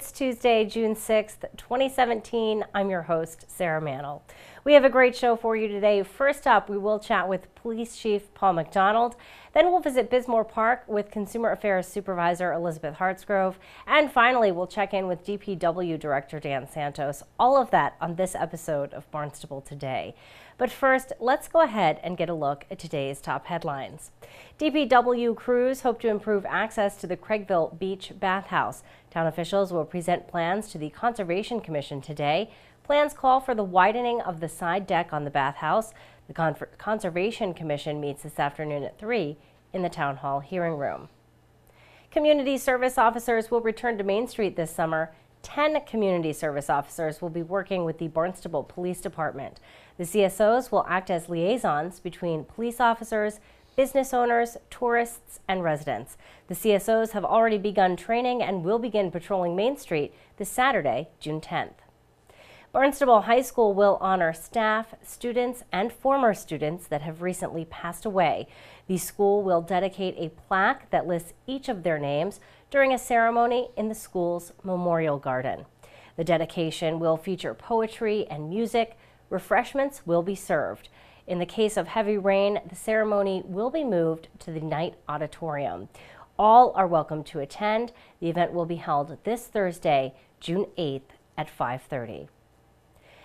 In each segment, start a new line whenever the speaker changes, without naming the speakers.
It's Tuesday, June 6th, 2017. I'm your host, Sarah Mantle. We have a great show for you today. First up, we will chat with Police Chief Paul McDonald. Then we'll visit Bismore Park with Consumer Affairs Supervisor Elizabeth Hartsgrove. And finally, we'll check in with DPW Director Dan Santos. All of that on this episode of Barnstable Today. But first, let's go ahead and get a look at today's top headlines. DPW crews hope to improve access to the Craigville Beach bathhouse. Town officials will present plans to the Conservation Commission today. Plans call for the widening of the side deck on the bathhouse. The Conservation Commission meets this afternoon at 3 in the Town Hall hearing room. Community service officers will return to Main Street this summer. 10 community service officers will be working with the Barnstable Police Department. The CSOs will act as liaisons between police officers, business owners, tourists, and residents. The CSOs have already begun training and will begin patrolling Main Street this Saturday, June 10th. Barnstable High School will honor staff, students, and former students that have recently passed away. The school will dedicate a plaque that lists each of their names during a ceremony in the school's memorial garden. The dedication will feature poetry and music. Refreshments will be served. In the case of heavy rain, the ceremony will be moved to the night auditorium. All are welcome to attend. The event will be held this Thursday, June 8th at 5:30.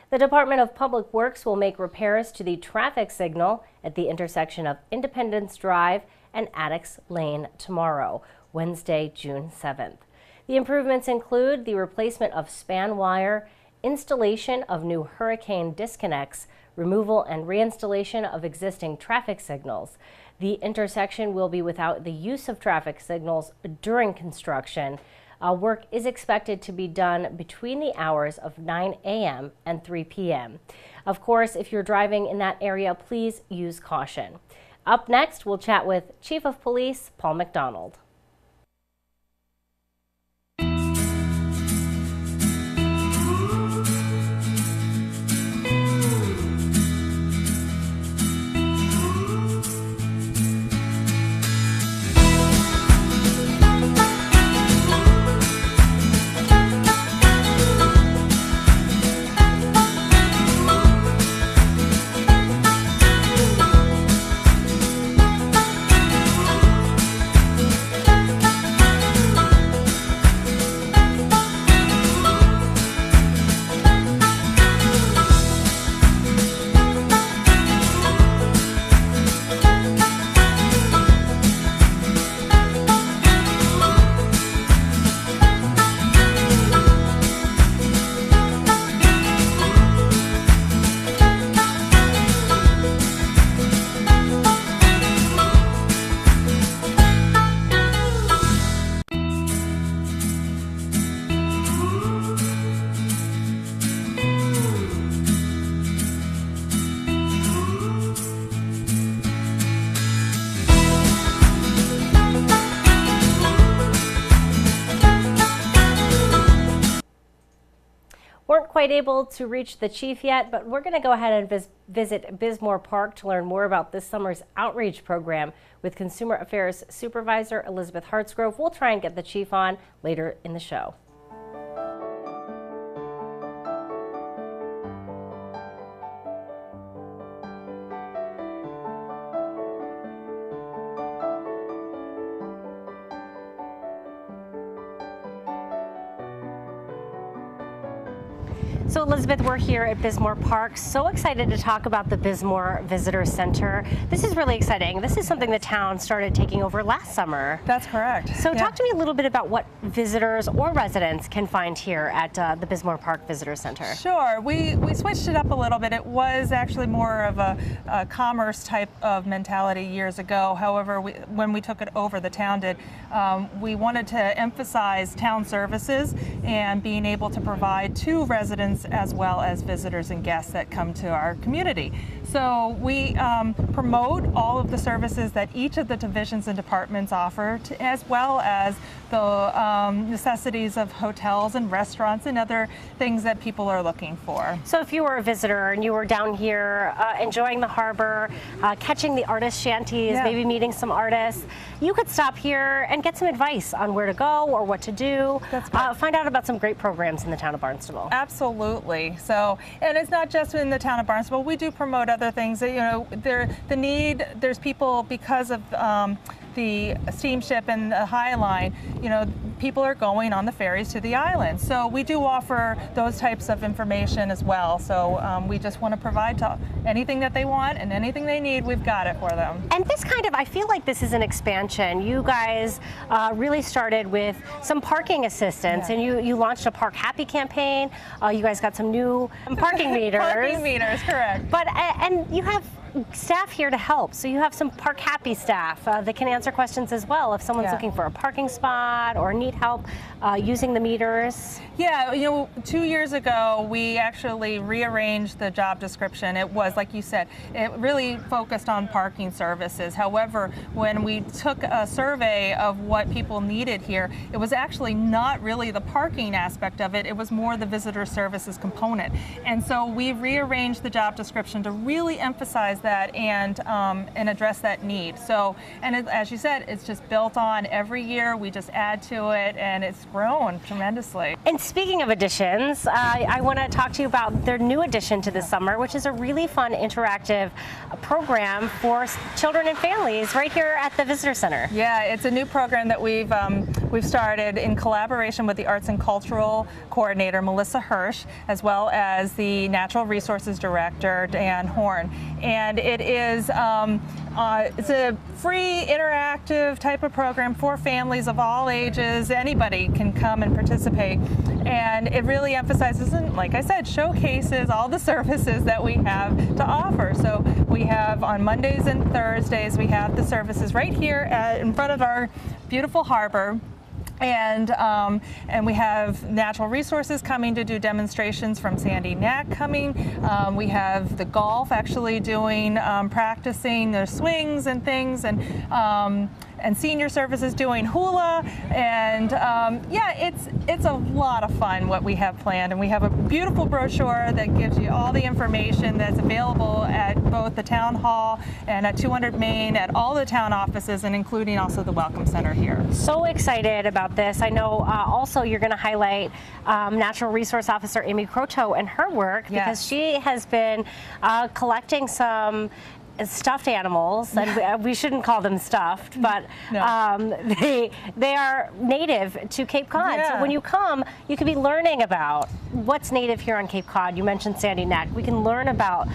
The Department of Public Works will make repairs to the traffic signal at the intersection of Independence Drive and Addicts Lane tomorrow, Wednesday, June 7th. The improvements include the replacement of span wire, installation of new hurricane disconnects, removal and reinstallation of existing traffic signals. The intersection will be without the use of traffic signals during construction. Work is expected to be done between the hours of 9 a.m. and 3 p.m. Of course, if you're driving in that area, please use caution. Up next, we'll chat with Chief of Police Paul McDonald. Weren't quite able to reach the chief yet, but we're going to go ahead and visit Bismore Park to learn more about this summer's outreach program with Consumer Affairs Supervisor Elizabeth Hartsgrove. We'll try and get the chief on later in the show. So Elizabeth, we're here at Bismore Park. So excited to talk about the Bismore Visitor Center. This is really exciting. This is something the town started taking over last summer.
That's correct.
So talk to me a little bit about what visitors or residents can find here at the Bismore Park Visitor Center.
Sure. We switched it up a little bit. It was actually more of a commerce type of mentality years ago. However, when we took it over, the town did, we wanted to emphasize town services and being able to provide to residents residents as well as visitors and guests that come to our community. So we promote all of the services that each of the divisions and departments offer, as well as the necessities of hotels and restaurants and other things that people are looking for.
So if you were a visitor and you were down here enjoying the harbor, catching the artist shanties, maybe meeting some artists, you could stop here and get some advice on where to go or what to do. Find out about some great programs in the town of Barnstable.
Absolutely. So, and it's not just in the town of Barnstable. We do promote other things. You know, there's people because of the steamship and the High Line, you know, people are going on the ferries to the islands. So we do offer those types of information as well. So we just want to provide to anything that they want and anything they need, we've got it for them.
And this I feel like this is an expansion. You guys really started with some parking assistance, and you launched a Park Happy campaign. You guys got some new parking meters.
Parking meters, correct.
But, and you have staff here to help. So you have some Park Happy staff that can answer questions as well if someone's looking for a parking spot or need help using the meters.
Yeah, you know, 2 years ago we actually rearranged the job description. It was, like you said, it really focused on parking services. However, when we took a survey of what people needed here, it was actually not really the parking aspect of it. It was more the visitor services component. And so we rearranged the job description to really emphasize that and address that need. So, and as you said, it's just built on every year. We just add to it, and it's grown tremendously.
And speaking of additions, I want to talk to you about their new addition to this summer, which is a really fun interactive program for children and families right here at the Visitor Center.
Yeah, it's a new program that we've started in collaboration with the Arts and Cultural Coordinator, Melissa Hirsch, as well as the Natural Resources Director, Dan Horn. And it is it's a free interactive type of program for families of all ages. Anybody can come and participate, and it really emphasizes, and like I said, showcases all the services that we have to offer. So we have on Mondays and Thursdays, we have the services right here in front of our beautiful harbor. And we have Natural Resources coming to do demonstrations from Sandy Neck coming. We have the golf actually doing practicing their swings and things, and senior services doing hula, and yeah, it's a lot of fun what we have planned, and we have a beautiful brochure that gives you all the information that's available at both the town hall and at 200 Main, at all the town offices, and including also the Welcome Center here.
So excited about this. I know also you're going to highlight Natural Resource Officer Amy Croteau and her work, because she has been collecting some stuffed animals, and we shouldn't call them stuffed, but they are native to Cape Cod. So when you come, you can be learning about what's native here on Cape Cod. You mentioned Sandy Neck. We can learn about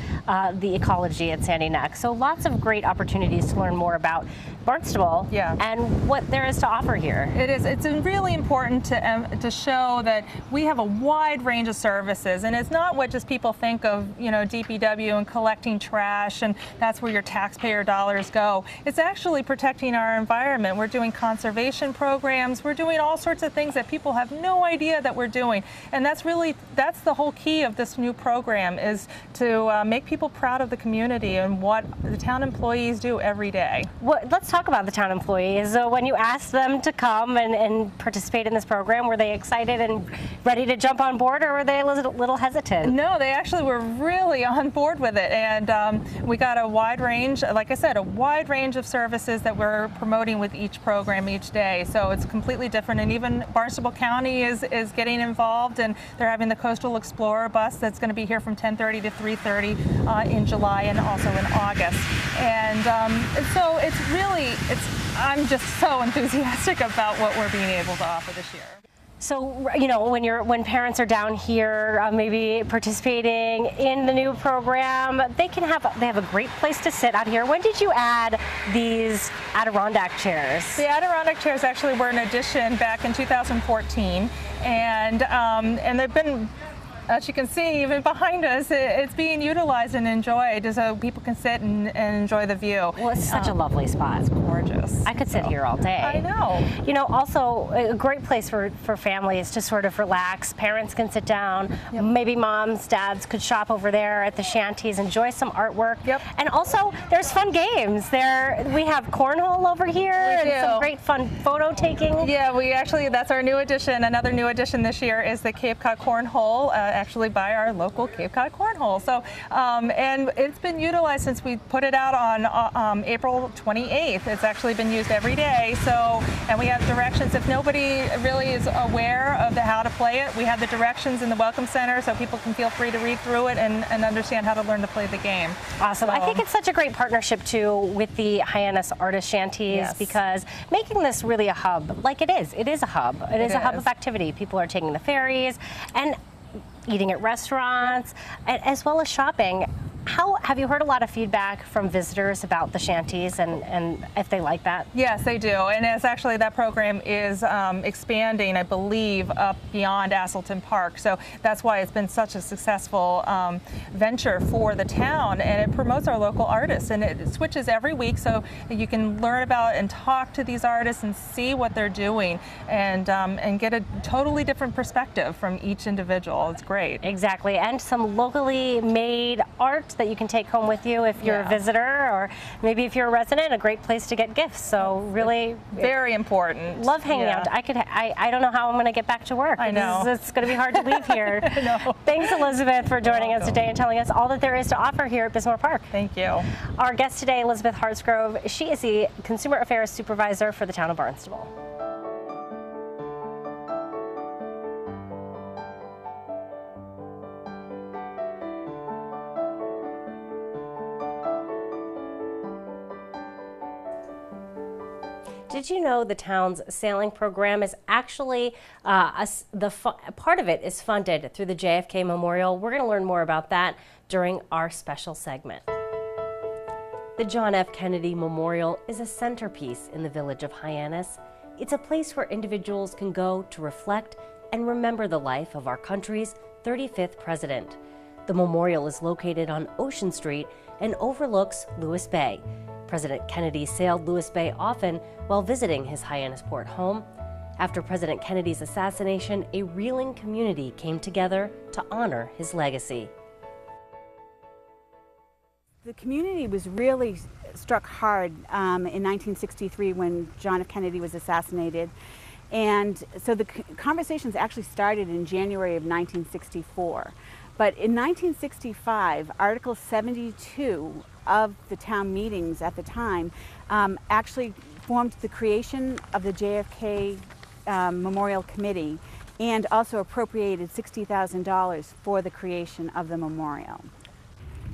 the ecology at Sandy Neck. So lots of great opportunities to learn more about Barnstable and what there is to offer here.
It is. It's really important to show that we have a wide range of services, and it's not what just people think of, you know, DPW and collecting trash, and that's where your taxpayer dollars go. It's actually protecting our environment. We're doing conservation programs. We're doing all sorts of things that people have no idea that we're doing, and that's the whole key of this new program, is to make people proud of the community and what the town employees do every day.
Let's talk about the town employees. So when you asked them to come and participate in this program, were they excited and ready to jump on board, or were they a little hesitant?
No, they actually were really on board with it, and we got a wide range, like I said, a wide range of services that we're promoting with each program each day. So it's completely different, and even Barnstable County is getting involved, and they're having the Coastal Explorer bus that's going to be here from 10:30 to 3:30 in July and also in August. And so I'm just so enthusiastic about what we're being able to offer this year.
So, you know, when parents are down here, maybe participating in the new program, they have a great place to sit out here. When did you add these Adirondack chairs?
The Adirondack chairs actually were an addition back in 2014, and they've been as you can see, even behind us, it's being utilized and enjoyed so people can sit and enjoy the view.
Well, it's such a lovely spot.
It's gorgeous.
I could sit here all day.
I know.
You know, also a great place for families to sort of relax. Parents can sit down.
Yep.
Maybe moms, dads could shop over there at the shanties, enjoy some artwork.
Yep.
And also, there's fun games. We have cornhole over here and some great fun photo taking.
Yeah, that's our new addition. Another new addition this year is the Cape Cod Cornhole, actually by our local Cape Cod Cornhole. So, and it's been utilized since we put it out on April 28th. It's actually been used every day. So, and we have directions. If nobody really is aware of how to play it, we have the directions in the Welcome Center so people can feel free to read through it and understand how to learn to play the game.
Awesome.
So,
I think it's such a great partnership too with the Hyannis Artist Shanties, because making this really a hub, like it is a hub. It is a hub of activity. People are taking the ferries and eating at restaurants, as well as shopping. Have you heard a lot of feedback from visitors about the shanties and if they like that?
Yes, they do. And it's actually, that program is expanding, I believe, up beyond Asselton Park. So that's why it's been such a successful venture for the town. And it promotes our local artists. And it switches every week, so you can learn about and talk to these artists and see what they're doing and get a totally different perspective from each individual. It's great.
Exactly. And some locally made art that you can take home with you if you're a visitor, or maybe if you're a resident, a great place to get gifts. So really
very important.
Love hanging out. I don't know how I'm going to get back to work.
I know.
It's going to be hard to leave here.
I know.
Thanks, Elizabeth, for joining us today and telling us all that there is to offer here at Bismarck Park.
Thank you.
Our guest today, Elizabeth Hartsgrove, she is the Consumer Affairs Supervisor for the town of Barnstable. Did you know the town's sailing program is actually, part of it is funded through the JFK Memorial? We're going to learn more about that during our special segment. The John F. Kennedy Memorial is a centerpiece in the village of Hyannis. It's a place where individuals can go to reflect and remember the life of our country's 35th president. The memorial is located on Ocean Street and overlooks Lewis Bay. President Kennedy sailed Lewis Bay often while visiting his Hyannisport home. After President Kennedy's assassination, a reeling community came together to honor his legacy.
The community was really struck hard in 1963 when John F. Kennedy was assassinated. And so the conversations actually started in January of 1964. But in 1965, Article 72 of the town meetings at the time actually formed the creation of the JFK Memorial Committee and also appropriated $60,000 for the creation of the memorial.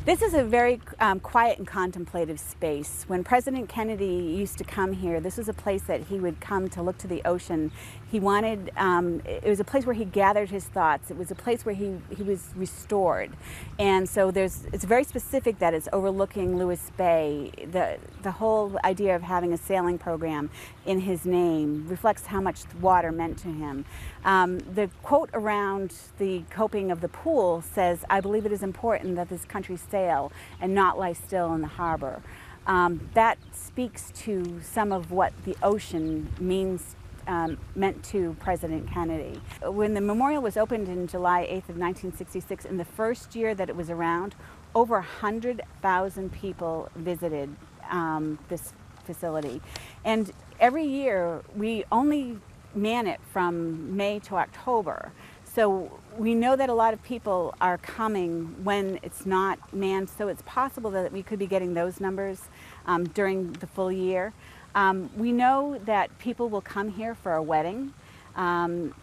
This is a very quiet and contemplative space. When President Kennedy used to come here, this was a place that he would come to look to the ocean. He wanted, it was a place where he gathered his thoughts. It was a place where he was restored. And so it's very specific that it's overlooking Lewis Bay. The whole idea of having a sailing program in his name reflects how much water meant to him. The quote around the coping of the pool says, "I believe it is important that this country sail and not lie still in the harbor." That speaks to some of what the ocean meant to President Kennedy. When the memorial was opened in July 8th of 1966, in the first year that it was around, over 100,000 people visited this facility. And every year we only man it from May to October. So we know that a lot of people are coming when it's not manned, so it's possible that we could be getting those numbers during the full year. We know that people will come here for a wedding. When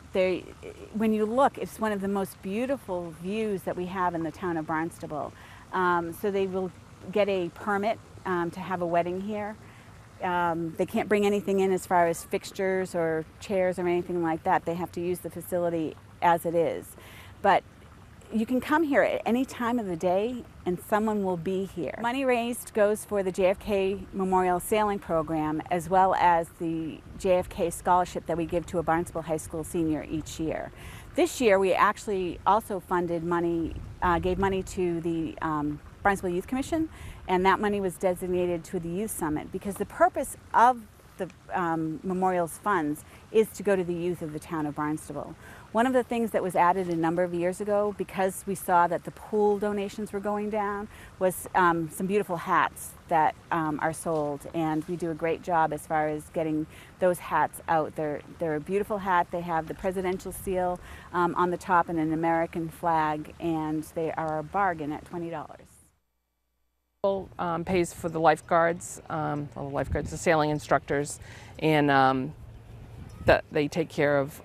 you look, it's one of the most beautiful views that we have in the town of Barnstable. So they will get a permit to have a wedding here. They can't bring anything in as far as fixtures or chairs or anything like that. They have to use the facility as it is. But you can come here at any time of the day and someone will be here. Money raised goes for the JFK Memorial Sailing Program, as well as the JFK Scholarship that we give to a Barnstable High School senior each year. This year we actually also funded money, gave money to the Barnstable Youth Commission, and that money was designated to the Youth Summit because the purpose of the memorial's funds is to go to the youth of the town of Barnstable. One of the things that was added a number of years ago, because we saw that the pool donations were going down, was some beautiful hats that are sold, and we do a great job as far as getting those hats out. They're a beautiful hat. They have the presidential seal on the top and an American flag, and they are a bargain at $20.
Pays for the lifeguards, the sailing instructors, and that they take care of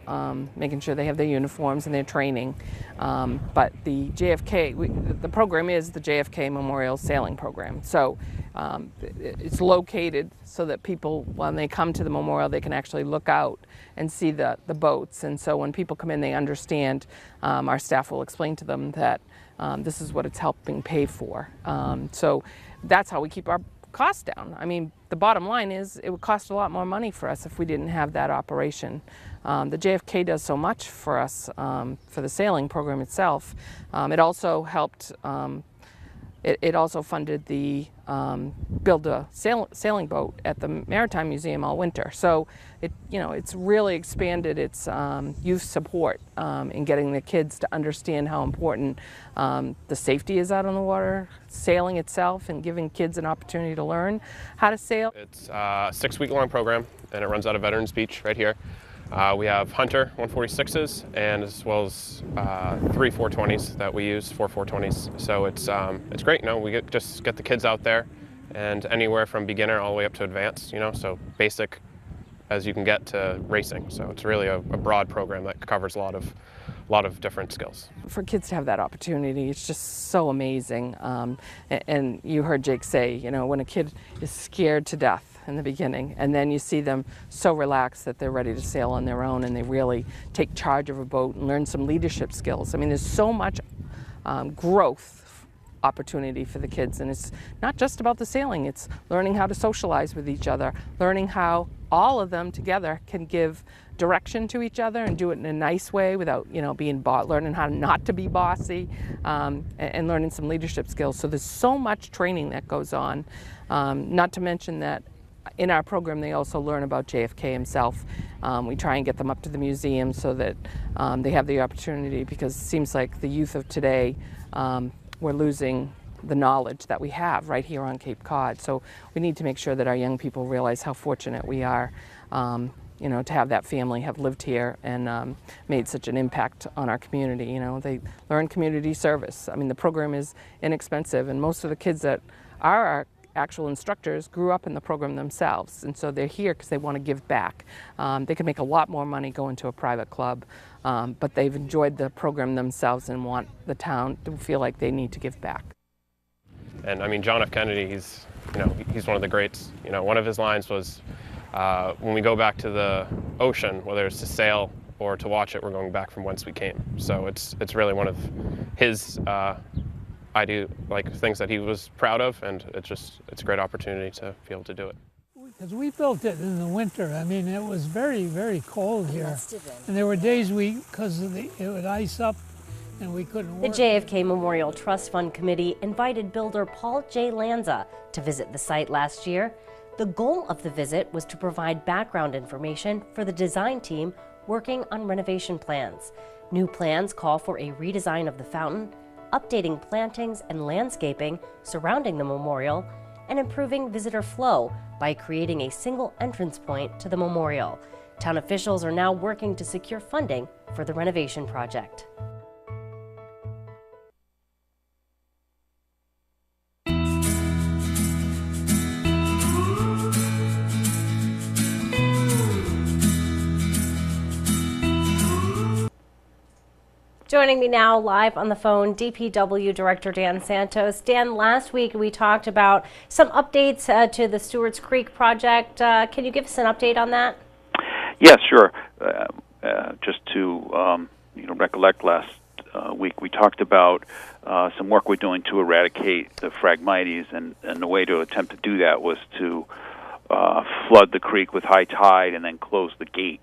making sure they have their uniforms and their training. But the JFK, the program is the JFK Memorial Sailing Program. So it's located so that people, when they come to the memorial, they can actually look out and see the boats. And so when people come in, they understand, our staff will explain to them that this is what it's helping pay for. So that's how we keep our costs down. I mean, the bottom line is it would cost a lot more money for us if we didn't have that operation. The JFK does so much for us for the sailing program itself. It also helped, it also funded the build a sailing boat at the Maritime Museum all winter. So it's really expanded its youth support in getting the kids to understand how important the safety is out on the water, sailing itself, and giving kids an opportunity to learn how to sail.
It's a 6-week-long program, and it runs out of Veterans Beach right here. We have Hunter 146s, and as well as 3 420s that we use, 4 420s. So it's great. We just get the kids out there, and anywhere from beginner all the way up to advanced. So basic as you can get to racing. So it's really a broad program that covers a lot of different skills.
For kids to have that opportunity, it's just so amazing. And you heard Jake say, when a kid is scared to death in the beginning, and then you see them so relaxed that they're ready to sail on their own, and they really take charge of a boat and learn some leadership skills. I mean, there's so much growth opportunity for the kids, and it's not just about the sailing. It's learning how to socialize with each other, learning how all of them together can give direction to each other and do it in a nice way without being learning how not to be bossy, and learning some leadership skills. So there's so much training that goes on, not to mention that in our program they also learn about JFK himself. We try and get them up to the museum so that they have the opportunity, because it seems like the youth of today, we're losing the knowledge that we have right here on Cape Cod. So we need to make sure that our young people realize how fortunate we are, to have that family have lived here and made such an impact on our community. They learn community service. I mean, the program is inexpensive, and most of the kids that are our actual instructors grew up in the program themselves, and so they're here because they want to give back. They can make a lot more money going to a private club, but they've enjoyed the program themselves and want the town to feel like they need to give back.
And I mean, John F. Kennedy, he's one of the greats. One of his lines was, when we go back to the ocean, whether it's to sail or to watch it, we're going back from whence we came. So it's really one of his things that he was proud of, and it's a great opportunity to be able to do it.
Because we built it in the winter. I mean, it was very, very cold here. And there were days because it would ice up and we couldn't work.
The JFK Memorial Trust Fund Committee invited builder Paul J. Lanza to visit the site last year. The goal of the visit was to provide background information for the design team working on renovation plans. New plans call for a redesign of the fountain, updating plantings and landscaping surrounding the memorial, and improving visitor flow by creating a single entrance point to the memorial. Town officials are now working to secure funding for the renovation project. Joining me now live on the phone, DPW Director Dan Santos. Dan, last week we talked about some updates to the Stewart's Creek project. Can you give us an update on that?
Yes, sure. Just to recollect, last week we talked about some work we're doing to eradicate the Phragmites, and the way to attempt to do that was to flood the creek with high tide and then close the gate.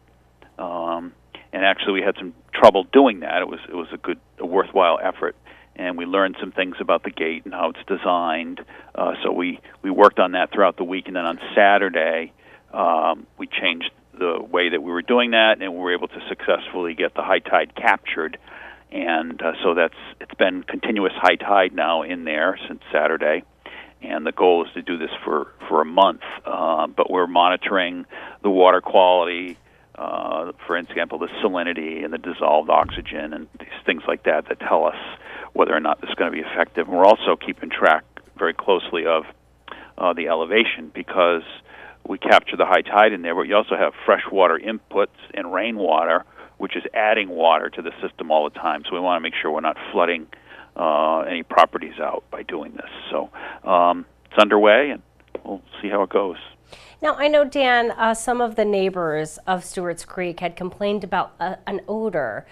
And actually, we had some trouble doing that. It was a worthwhile effort, and we learned some things about the gate and how it's designed. So we worked on that throughout the week, and then on Saturday, we changed the way that we were doing that, and we were able to successfully get the high tide captured. And so it's been continuous high tide now in there since Saturday. And the goal is to do this for a month. But we're monitoring the water quality, for example, the salinity and the dissolved oxygen and these things like that that tell us whether or not this is going to be effective. And we're also keeping track very closely of the elevation, because we capture the high tide in there, but you also have freshwater inputs and rainwater, which is adding water to the system all the time. So we want to make sure we're not flooding any properties out by doing this. So it's underway, and we'll see how it goes.
Now, I know, Dan, some of the neighbors of Stewart's Creek had complained about an odor.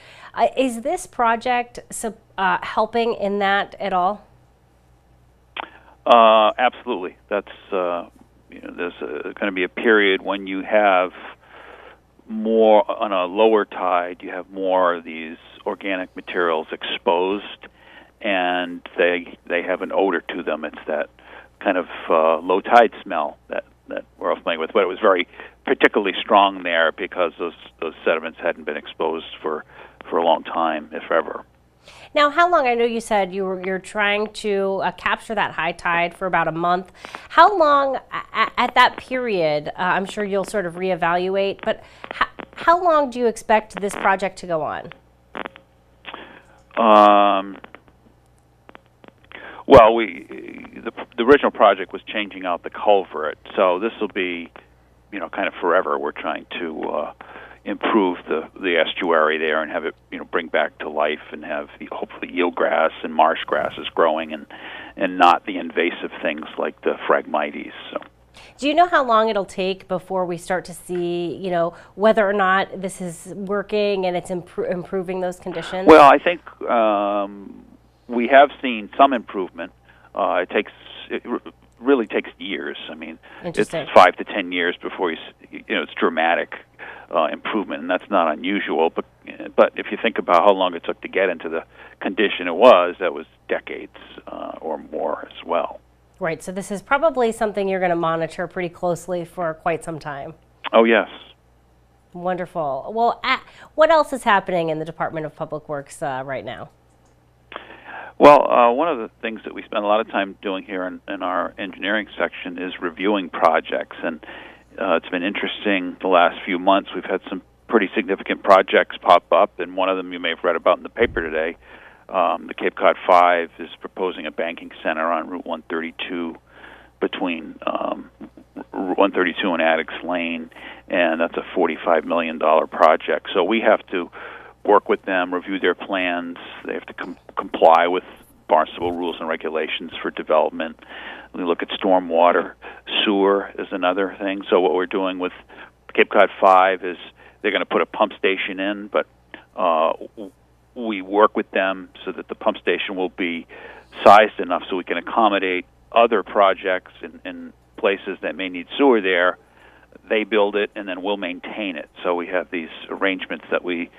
Is this project helping in that at all?
Absolutely. That's there's going to be a period when you have more on a lower tide. You have more of these organic materials exposed, and they have an odor to them. It's that kind of low tide smell that we're all familiar with. But it was very particularly strong there because those sediments hadn't been exposed for a long time, if ever.
Now, how long? I know you said you're trying to capture that high tide for about a month. How long at that period? I'm sure you'll sort of reevaluate, but how long do you expect this project to go on?
Well, the original project was changing out the culvert, so this will be, kind of forever. We're trying to improve the estuary there and have it, bring back to life and have hopefully eelgrass and marsh grasses growing and not the invasive things like the Phragmites. So.
Do you know how long it'll take before we start to see, whether or not this is working and it's improving those conditions?
Well, I think we have seen some improvement. It really takes years. I mean, it's 5 to 10 years before it's dramatic improvement, and that's not unusual. But if you think about how long it took to get into the condition it was, that was decades or more as well.
Right. So this is probably something you're going to monitor pretty closely for quite some time.
Oh, yes.
Wonderful. Well, what else is happening in the Department of Public Works right now?
Well, one of the things that we spend a lot of time doing here in our engineering section is reviewing projects, and it's been interesting the last few months. We've had some pretty significant projects pop up, and one of them you may have read about in the paper today. The Cape Cod 5 is proposing a banking center on Route 132 between Route 132 and Addicts Lane, and that's a $45 million project. So we have to work with them, review their plans. They have to comply with Barnstable rules and regulations for development. We look at stormwater. Sewer is another thing. So what we're doing with Cape Cod 5 is they're going to put a pump station in, but we work with them so that the pump station will be sized enough so we can accommodate other projects in places that may need sewer there. They build it, and then we'll maintain it. So we have these arrangements that we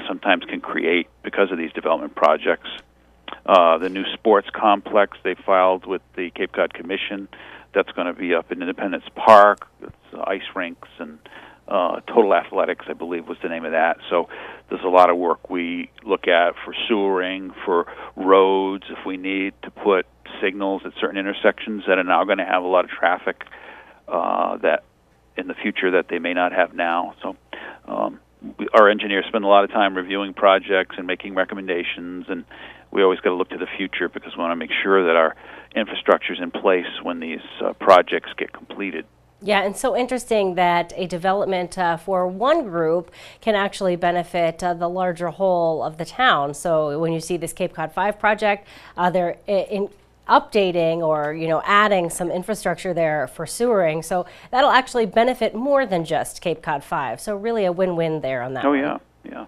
sometimes can create because of these development projects. The new sports complex they filed with the Cape Cod Commission, that's going to be up in Independence Park. It's ice rinks and Total Athletics, I believe, was the name of that. So there's a lot of work we look at for sewering, for roads, if we need to put signals at certain intersections that are now going to have a lot of traffic that in the future that they may not have now. So our engineers spend a lot of time reviewing projects and making recommendations, and we always got to look to the future because we want to make sure that our infrastructure is in place when these projects get completed.
Yeah, and so interesting that a development for one group can actually benefit the larger whole of the town. So when you see this Cape Cod 5 project, they're updating or adding some infrastructure there for sewering, so that'll actually benefit more than just Cape Cod 5. So really a win-win there on that.
Oh,
one.
yeah, yeah.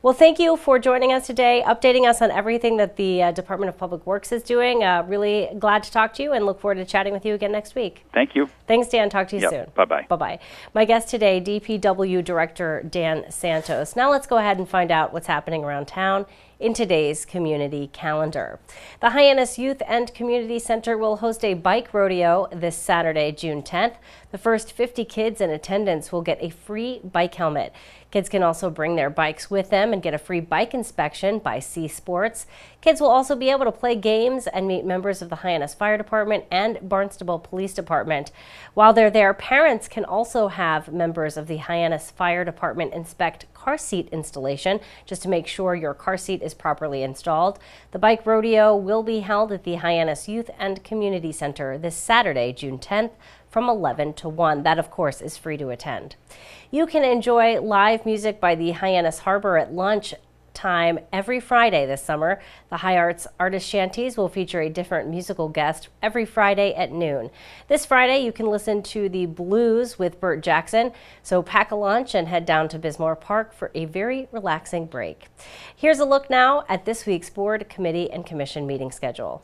Well, thank you for joining us today, updating us on everything that the Department of Public Works is doing. Really glad to talk to you and look forward to chatting with you again next week.
Thank you.
Thanks, Dan. Talk to you soon.
Bye-bye.
Bye-bye. My guest today, DPW Director Dan Santos. Now let's go ahead and find out what's happening around town in today's community calendar. The Hyannis Youth and Community Center will host a bike rodeo this Saturday, June 10th. The first 50 kids in attendance will get a free bike helmet. Kids can also bring their bikes with them and get a free bike inspection by C Sports. Kids will also be able to play games and meet members of the Hyannis Fire Department and Barnstable Police Department. While they're there, parents can also have members of the Hyannis Fire Department inspect car seat installation just to make sure your car seat is properly installed. The bike rodeo will be held at the Hyannis Youth and Community Center this Saturday, June 10th from 11 to 1. That, of course, is free to attend. You can enjoy live music by the Hyannis Harbor at lunch time every Friday this summer. The High Arts Artist Shanties will feature a different musical guest every Friday at noon. This Friday, you can listen to the Blues with Burt Jackson. So pack a lunch and head down to Bismore Park for a very relaxing break. Here's a look now at this week's Board, Committee, and Commission meeting schedule.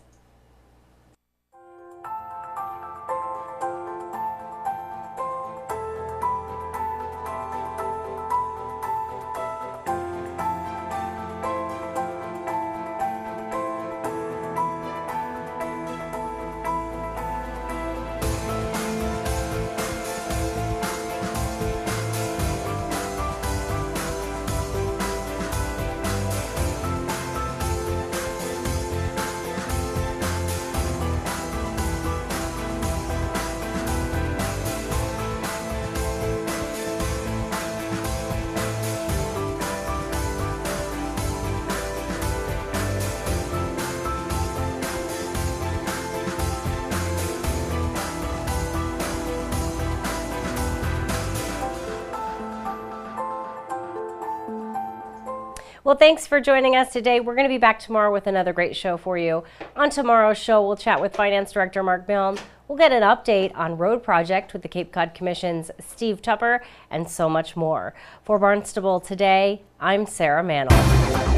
Well, thanks for joining us today. We're going to be back tomorrow with another great show for you. On tomorrow's show, we'll chat with Finance Director Mark Milne. We'll get an update on road project with the Cape Cod Commission's Steve Tupper and so much more. For Barnstable Today, I'm Sarah Mantle.